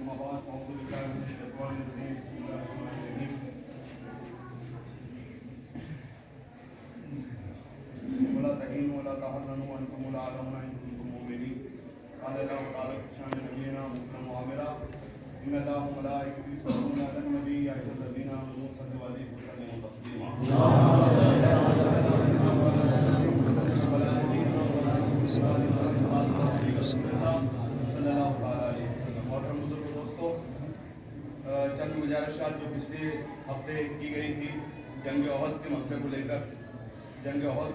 ولا تهينوا ولا تحزنوا وانتم الاعلون ان كنتم مؤمنين. قال الله تعالى في شان نبينا محمد وعامرا ان الله وملائكته يصلون على النبي يا ايها الذين امنوا صلوا عليه وسلموا تسليما. चंद गुजारिशात जो पिछले हफ्ते की गई थी जंग ओहद के मसले को लेकर, जंग ओहद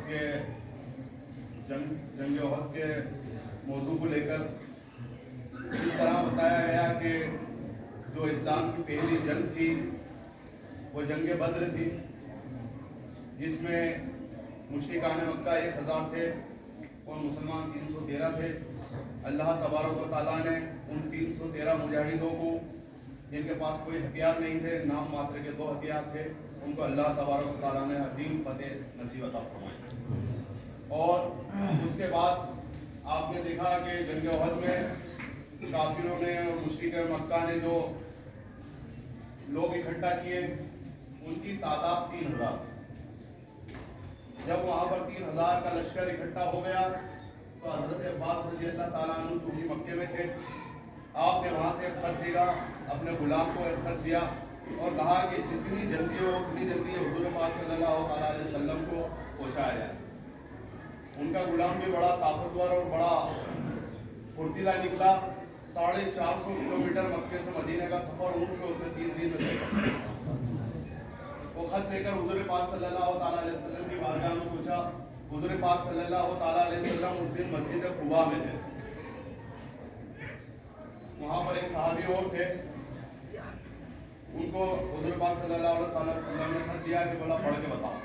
के मौजू को लेकर इस तरह बताया गया कि जो इस्लाम की पहली जंग थी वो जंग बद्र थी, जिसमें मुशरिकान मक्का 1000 थे और मुसलमान 313 थे। अल्लाह तबारक व तआला ने उन 313 मुजाहिदों को, जिनके पास कोई हथियार नहीं थे, नाम मात्र के 2 हथियार थे, उनको अल्लाह तबारक व तआला ने अजीम फतेह नसीब अता फरमाई। और उसके बाद आपने देखा कि जंग ओहद में काफिरों ने और मुशरिक मक्का ने जो लोग इकट्ठा किए उनकी तादाद 3000 थी। जब वहाँ पर 3000 का लश्कर इकट्ठा हो गया तो हजरत अब्बास रज़ी अल्लाह ताला अन्हु चूंकि मक्के में थे, आपने वहाँ से एक खत भेजा, अपने गुलाम को एक खत दिया और कहा कि जितनी जल्दी हो उतनी जल्दी हुज़ूर पाक सल्लल्लाहु अलैहि वसल्लम को पहुँचाया जाए। उनका गुलाम भी बड़ा ताकतवर और बड़ा फुर्तीला निकला। 450 किलोमीटर मक्के से मदीने का सफ़र ऊँट पे उसने 3 दिन में किया। वो खत लेकर हुज़ूर पाक सल्लल्लाहु अलैहि वसल्लम की बारगाह में पूछा। हुज़ूर पाक सल्लल्लाहु अलैहि वसल्लम उस दिन मस्जिद कुबा में थे। वहाँ पर एक सहाबी और थे, उनको हुज़ूर पाक सल्लल्लाहु अलैहि वसल्लम ने खत दिया कि बोला पढ़ के बताओ।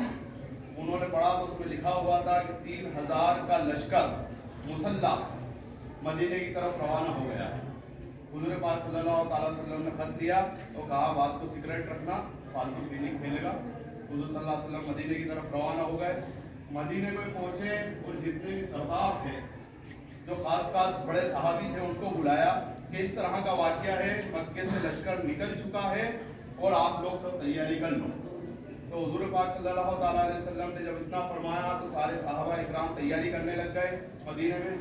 उन्होंने पढ़ा तो उसमें लिखा हुआ था कि 3000 का लश्कर मुसल्ला मदीने की तरफ रवाना हो गया है। हुज़ूर पाक सल्लल्लाहु अलैहि वसल्लम ने खत दिया तो कहा बात को सीक्रेट रखना, फालतू क्लिनिक खेलेगा। हुज़ूर सल्लल्लाहु अलैहि वसल्लम मदीने की तरफ रवाना हो गए। मदीने में पहुंचे और जितने भी सरदार थे, जो खास बड़े सहाबी थे, उनको बुलाया कि इस तरह का वाक़या है, मक्के से लश्कर निकल चुका है और आप लोग सब तैयारी कर लो। तो हुज़ूर पाक सल्लल्लाहु अलैहि वसल्लम ने जब इतना फरमाया तो सारे सहाबा इकराम तैयारी करने लग गए मदीने में।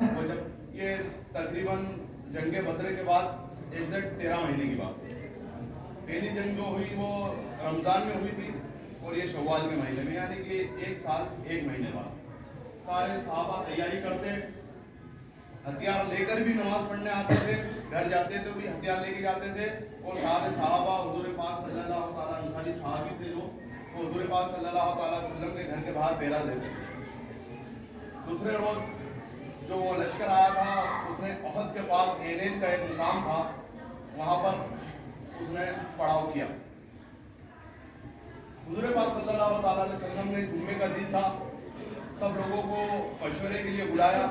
और जब ये तकरीबन जंग बद्र के बाद एग्जैक्ट 13 महीने की बात, पहली जंग जो हुई वो रमज़ान में हुई थी और ये शव्वाल के महीने में, यानी कि 1 साल 1 महीने बाद सारे सहाबा तैयारी करते, हथियार लेकर भी नमाज पढ़ने आते थे, घर जाते तो भी हथियार लेके जाते थे। और सारे सहाबा हुज़ूर पाक सल्लल्लाहु अलैहि वसल्लम सहाबी थे जो हुज़ूर पाक सल्लल्लाहु अलैहि वसल्लम के घर के बाहर पहरा देते थे। दूसरे रोज जो वो लश्कर आया था, उसने ओहद के पास एनेन का एक मुकाम था, वहाँ पर उसने पड़ाव किया। हुज़ूर पाक सल्लल्लाहु अलैहि वसल्लम ने जुम्मे का दिन था, सब लोगों को मशवरे के लिए बुलाया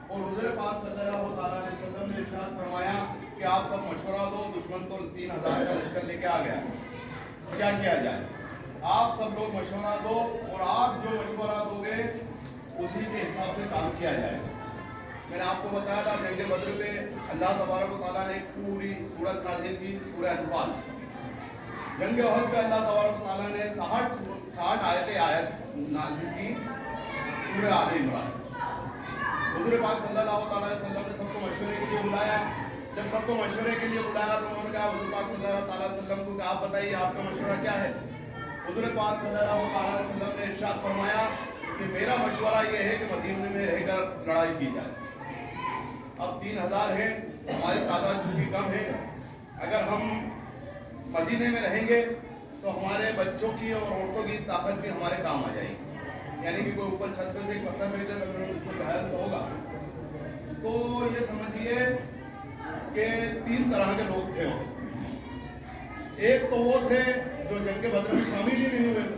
और हुज़ूर पाक सल्लल्लाहु अलैहि वसल्लम ने इरशाद फरमाया कि आप सब मशवरा दो, दुश्मन तो 3000 का लश्कर लेके आ गया, क्या किया जाए? आप सब लोग मशवरा दो और आप जो मशवरा दोगे उसी के हिसाब से काम किया जाए। मैंने आपको बताया था जंग बद्र पे अल्लाह तबारक व तआला ने एक पूरी सूरत नाज़िल की, सूरह अनफाल। जंग ओहद पे अल्लाह तबारक व तआला ने 60 आयत नाज़िल की, सूरह आले इमरान। हुज़ूर पाक सल्लल्लाहु अलैहि वसल्लम ने सबको मशवरे के लिए बुलाया। जब सबको मशवरे के लिए बुलाया तो उन्होंने कहा हुज़ूर पाक सल्लल्लाहु अलैहि वसल्लम को, आप बताइए आपका मशवरा क्या है? हुज़ूर पाक सल्लल्लाहु अलैहि वसल्लम ने इरशाद फरमाया कि मेरा मशवरा ये है कि मदीने में रहकर लड़ाई की जाए। अब 3000 है, हमारी तादाद चूँकि कम है, अगर हम मदीने में रहेंगे तो हमारे बच्चों की और औरतों की ताकत भी हमारे काम आ जाएगी। यानी कि कोई ऊपर छत पे से एक पत्थर फेंक दे तो उसमें घायल तो होगा। तो ये समझिए कि 3 तरह के लोग थे। एक तो वो थे जो जंग बद्र में शामिल ही नहीं हुए थे,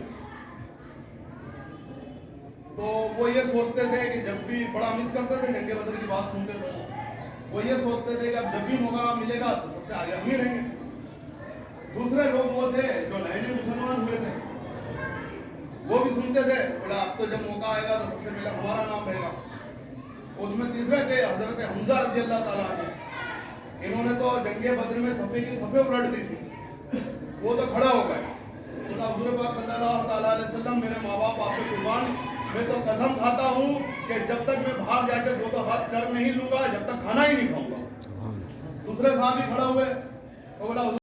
तो वो ये सोचते थे कि जब भी बड़ा मिस करते थे, जंग बद्र की बात सुनते थे, वो ये सोचते थे कि अब जब भी मौका मिलेगा तो सबसे आगे हम ही रहेंगे। दूसरे लोग वो थे जो नए नए मुसलमान हुए थे, वो भी सुनते थे, बोला अब तो जब मौका आएगा तो सबसे पहले हमारा नाम रहेगा। उसमें तीसरे थे हजरत हमजा रज़ी अल्लाह ताला अन्हु, انہوں نے تو جنگ بدر میں صفے کی صفے الٹ دی تھی، وہ تو کھڑا ہو گئے. حضور پاک صلی اللہ تعالیٰ علیہ وسلم میرے ماں باپ آپ سے قربان، میں تو قسم کھاتا ہوں کہ جب تک میں باہر جا کے 2 ہاتھ کر نہیں لوں گا جب تک کھانا ہی نہیں کھاؤں گا. دوسرے صحابی کھڑا ہوئے تو بولا